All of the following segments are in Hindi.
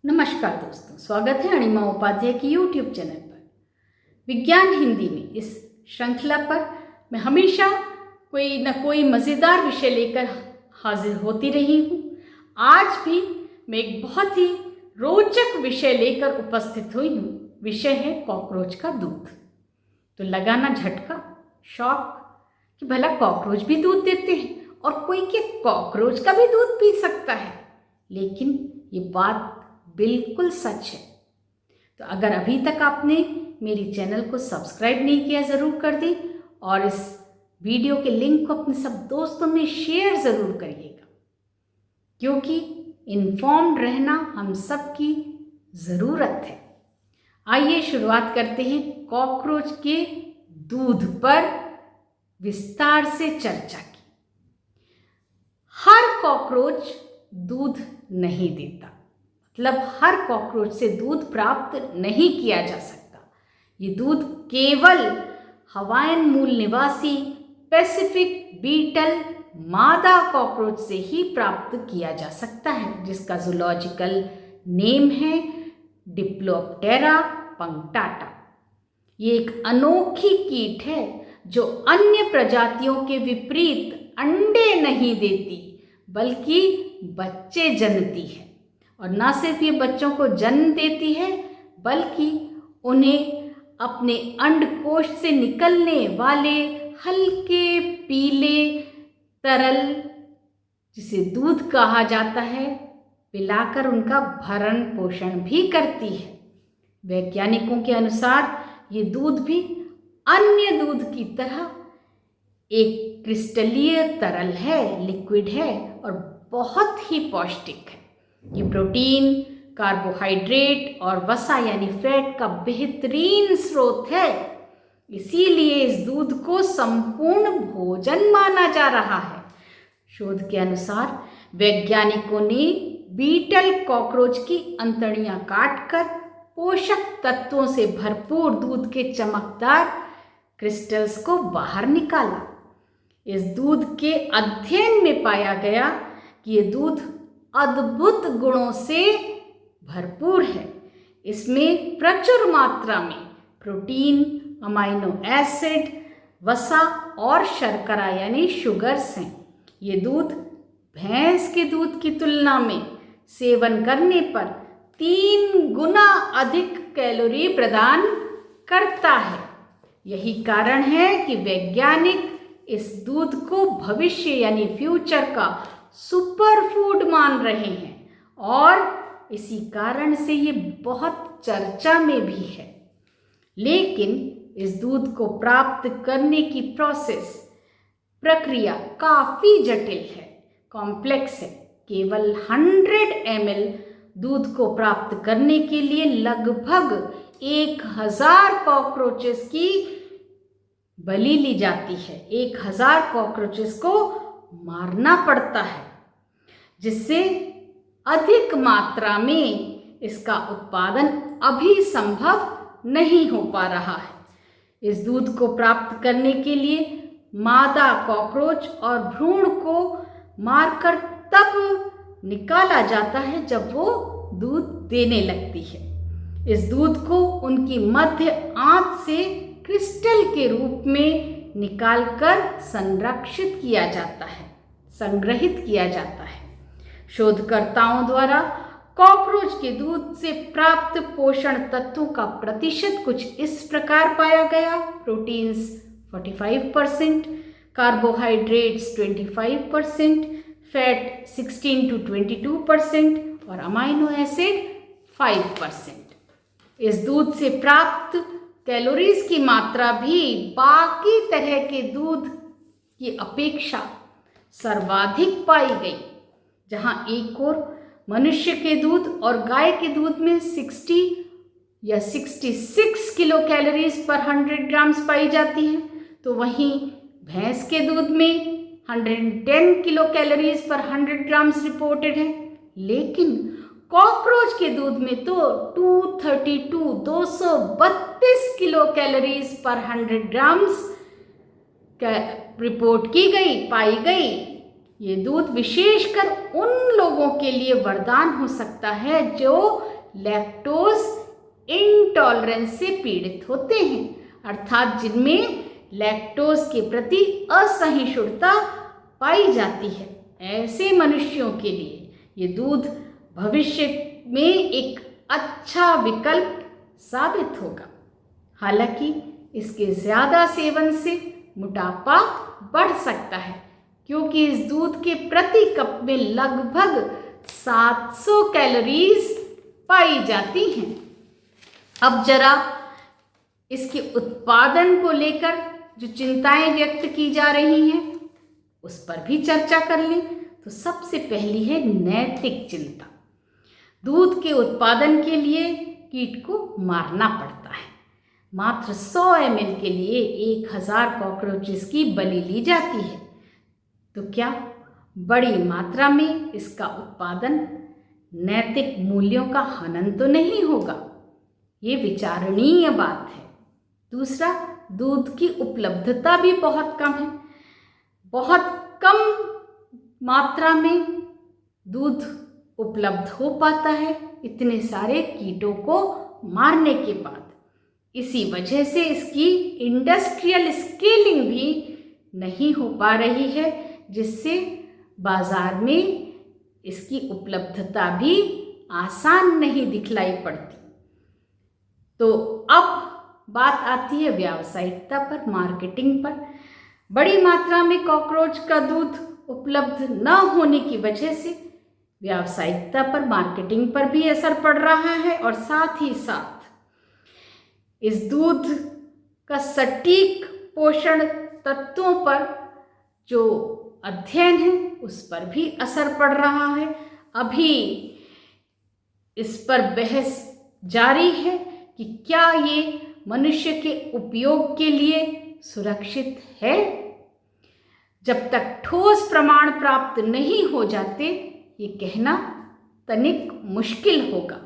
नमस्कार दोस्तों, स्वागत है अणिमा उपाध्याय की यूट्यूब चैनल पर। विज्ञान हिंदी में इस श्रृंखला पर मैं हमेशा कोई न कोई मज़ेदार विषय लेकर हाजिर होती रही हूँ। आज भी मैं एक बहुत ही रोचक विषय लेकर उपस्थित हुई हूँ। विषय है कॉकरोच का दूध। तो लगाना झटका, शॉक कि भला कॉकरोच भी दूध देते हैं और कोई क्या कॉकरोच का भी दूध पी सकता है। लेकिन ये बात बिल्कुल सच है। तो अगर अभी तक आपने मेरी चैनल को सब्सक्राइब नहीं किया, ज़रूर कर दें और इस वीडियो के लिंक को अपने सब दोस्तों में शेयर ज़रूर करिएगा, क्योंकि इन्फॉर्म्ड रहना हम सब की ज़रूरत है। आइए शुरुआत करते हैं कॉकरोच के दूध पर विस्तार से चर्चा की। हर कॉकरोच दूध नहीं देता, मतलब हर कॉकरोच से दूध प्राप्त नहीं किया जा सकता। ये दूध केवल हवाईन मूल निवासी पैसिफिक बीटल मादा कॉकरोच से ही प्राप्त किया जा सकता है, जिसका जूलॉजिकल नेम है डिप्लोप्टेरा punctata। ये एक अनोखी कीट है जो अन्य प्रजातियों के विपरीत अंडे नहीं देती, बल्कि बच्चे जनती है। और न सिर्फ ये बच्चों को जन्म देती है, बल्कि उन्हें अपने अंडकोश से निकलने वाले हल्के पीले तरल, जिसे दूध कहा जाता है, पिलाकर उनका भरण पोषण भी करती है। वैज्ञानिकों के अनुसार ये दूध भी अन्य दूध की तरह एक क्रिस्टलीय तरल है, लिक्विड है और बहुत ही पौष्टिक है। ये प्रोटीन, कार्बोहाइड्रेट और वसा यानी फैट का बेहतरीन स्रोत है। इसीलिए इस दूध को संपूर्ण भोजन माना जा रहा है। शोध के अनुसार वैज्ञानिकों ने बीटल कॉकरोच की अंतड़ियां काटकर पोषक तत्वों से भरपूर दूध के चमकदार क्रिस्टल्स को बाहर निकाला। इस दूध के अध्ययन में पाया गया कि ये दूध अद्भुत गुणों से भरपूर है। इसमें प्रचुर मात्रा में प्रोटीन, अमाइनो एसिड, वसा और शर्करा यानी शुगर्स हैं। ये दूध भैंस के दूध की तुलना में सेवन करने पर 3 गुना अधिक कैलोरी प्रदान करता है। यही कारण है कि वैज्ञानिक इस दूध को भविष्य यानी फ्यूचर का सुपर फूड मान रहे हैं और इसी कारण से ये बहुत चर्चा में भी है। लेकिन इस दूध को प्राप्त करने की प्रक्रिया काफ़ी जटिल है, कॉम्प्लेक्स है। केवल 100 ml दूध को प्राप्त करने के लिए लगभग 1000 कॉकरोचेस की बलि ली जाती है। 1000 कॉकरोचेस को मारना पड़ता है, जिससे अधिक मात्रा में इसका उत्पादन अभी संभव नहीं हो पा रहा है। इस दूध को प्राप्त करने के लिए मादा कॉकरोच और भ्रूण को मारकर तब निकाला जाता है जब वो दूध देने लगती है। इस दूध को उनकी मध्य आंत से क्रिस्टल के रूप में निकालकर संरक्षित किया जाता है, संग्रहित किया जाता है। शोधकर्ताओं द्वारा कॉकरोच के दूध से प्राप्त पोषण तत्वों का प्रतिशत कुछ इस प्रकार पाया गया: प्रोटीन्स 45%, कार्बोहाइड्रेट्स 25%, फैट 16 to 22% और अमाइनो एसिड 5%। इस दूध से प्राप्त कैलोरीज की मात्रा भी बाकी तरह के दूध की अपेक्षा सर्वाधिक पाई गई। जहां एक और मनुष्य के दूध और गाय के दूध में 60 या 66 किलो कैलोरीज पर 100 ग्राम्स पाई जाती हैं, तो वहीं भैंस के दूध में 110 किलो कैलोरीज पर 100 ग्राम्स रिपोर्टेड है। लेकिन कॉकरोच के दूध में तो 232 किलो कैलोरीज पर 100 ग्राम्स रिपोर्ट की गई, पाई गई। ये दूध विशेषकर उन लोगों के लिए वरदान हो सकता है जो लैक्टोज इंटॉलरेंस से पीड़ित होते हैं, अर्थात जिनमें लैक्टोज के प्रति असहिष्णुता पाई जाती है। ऐसे मनुष्यों के लिए ये दूध भविष्य में एक अच्छा विकल्प साबित होगा। हालांकि इसके ज़्यादा सेवन से मोटापा बढ़ सकता है, क्योंकि इस दूध के प्रति कप में लगभग 700 कैलोरीज पाई जाती हैं। अब जरा इसके उत्पादन को लेकर जो चिंताएं व्यक्त की जा रही हैं उस पर भी चर्चा कर लें। तो सबसे पहली है नैतिक चिंता। दूध के उत्पादन के लिए कीट को मारना पड़ता है। मात्र 100 ml के लिए 1000 कॉकरोचेस की बलि ली जाती है। तो क्या बड़ी मात्रा में इसका उत्पादन नैतिक मूल्यों का हनन तो नहीं होगा? ये विचारणीय बात है। दूसरा, दूध की उपलब्धता भी बहुत कम है। बहुत कम मात्रा में दूध उपलब्ध हो पाता है इतने सारे कीटों को मारने के बाद। इसी वजह से इसकी इंडस्ट्रियल स्केलिंग भी नहीं हो पा रही है, जिससे बाजार में इसकी उपलब्धता भी आसान नहीं दिखलाई पड़ती। तो अब बात आती है व्यावसायिकता पर, मार्केटिंग पर। बड़ी मात्रा में कॉकरोच का दूध उपलब्ध न होने की वजह से व्यावसायिकता पर, मार्केटिंग पर भी असर पड़ रहा है, और साथ ही साथ इस दूध का सटीक पोषण तत्वों पर जो अध्ययन है उस पर भी असर पड़ रहा है। अभी इस पर बहस जारी है कि क्या ये मनुष्य के उपयोग के लिए सुरक्षित है। जब तक ठोस प्रमाण प्राप्त नहीं हो जाते ये कहना तनिक मुश्किल होगा।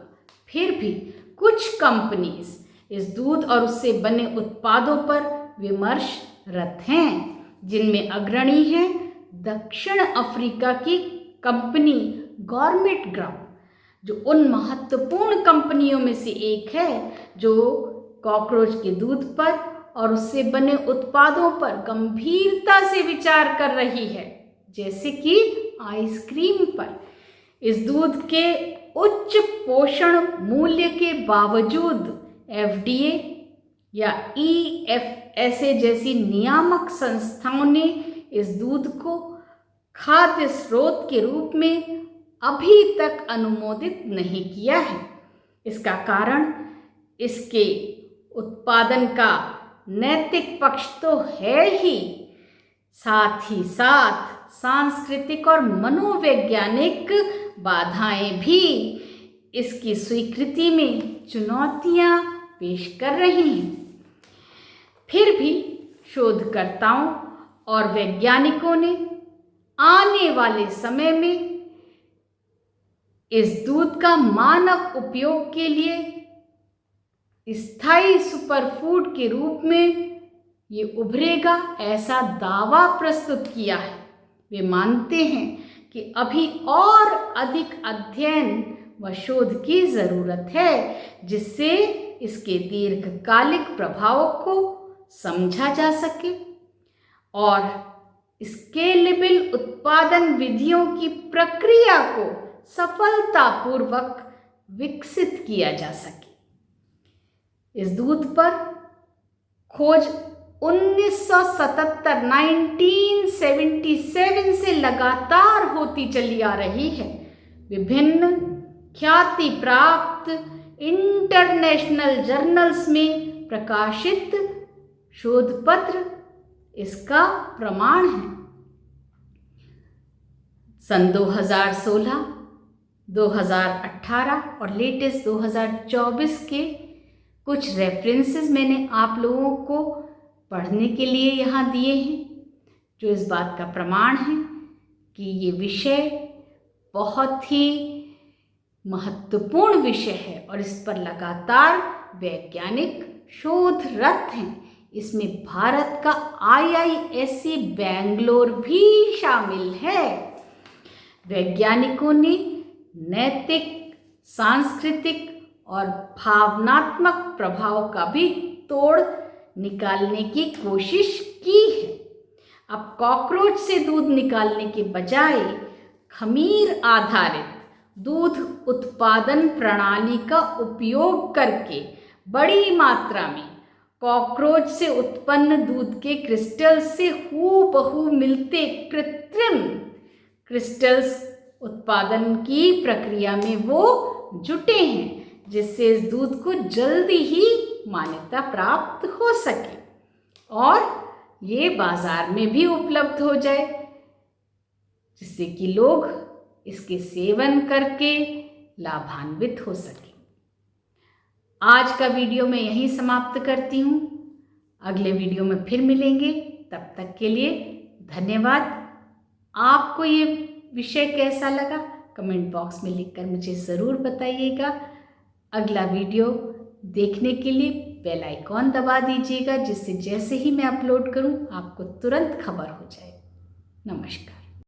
फिर भी कुछ कंपनीज इस दूध और उससे बने उत्पादों पर विमर्शरत हैं, जिनमें अग्रणी है दक्षिण अफ्रीका की कंपनी गॉरमेट ग्राम, जो उन महत्वपूर्ण कंपनियों में से एक है जो कॉकरोच के दूध पर और उससे बने उत्पादों पर गंभीरता से विचार कर रही है, जैसे कि आइसक्रीम पर। इस दूध के उच्च पोषण मूल्य के बावजूद FDA या EFSA जैसी नियामक संस्थाओं ने इस दूध को खाद्य स्रोत के रूप में अभी तक अनुमोदित नहीं किया है। इसका कारण इसके उत्पादन का नैतिक पक्ष तो है ही, साथ ही साथ सांस्कृतिक और मनोवैज्ञानिक बाधाएं भी इसकी स्वीकृति में चुनौतियां पेश कर रही हैं। फिर भी शोधकर्ताओं और वैज्ञानिकों ने आने वाले समय में इस दूध का मानव उपयोग के लिए स्थायी सुपरफूड के रूप में ये उभरेगा, ऐसा दावा प्रस्तुत किया है। वे मानते हैं कि अभी और अधिक अध्ययन व शोध की ज़रूरत है, जिससे इसके दीर्घकालिक प्रभावों को समझा जा सके और स्केलेबल उत्पादन विधियों की प्रक्रिया को सफलतापूर्वक विकसित किया जा सके। इस दूध पर खोज 1977 से लगातार होती चली आ रही है। विभिन्न ख्याति प्राप्त इंटरनेशनल जर्नल्स में प्रकाशित शोध पत्र इसका प्रमाण है। सन 2016, 2018 और लेटेस्ट 2024 के कुछ रेफरेंसेस मैंने आप लोगों को पढ़ने के लिए यहाँ दिए हैं, जो इस बात का प्रमाण है कि ये विषय बहुत ही महत्वपूर्ण विषय है और इस पर लगातार वैज्ञानिक शोधरत हैं। इसमें भारत का IISc बेंगलोर भी शामिल है। वैज्ञानिकों ने नैतिक, सांस्कृतिक और भावनात्मक प्रभाव का भी तोड़ निकालने की कोशिश की है। अब कॉकरोच से दूध निकालने के बजाय खमीर आधारित दूध उत्पादन प्रणाली का उपयोग करके बड़ी मात्रा में कॉकरोच से उत्पन्न दूध के क्रिस्टल्स से हूबहू मिलते कृत्रिम क्रिस्टल्स उत्पादन की प्रक्रिया में वो जुटे हैं, जिससे इस दूध को जल्दी ही मान्यता प्राप्त हो सके और ये बाजार में भी उपलब्ध हो जाए, जिससे कि लोग इसके सेवन करके लाभान्वित हो सके। आज का वीडियो मैं यहीं समाप्त करती हूँ। अगले वीडियो में फिर मिलेंगे, तब तक के लिए धन्यवाद। आपको ये विषय कैसा लगा कमेंट बॉक्स में लिखकर मुझे ज़रूर बताइएगा। अगला वीडियो देखने के लिए बेल आइकॉन दबा दीजिएगा, जिससे जैसे ही मैं अपलोड करूं आपको तुरंत खबर हो जाए। नमस्कार।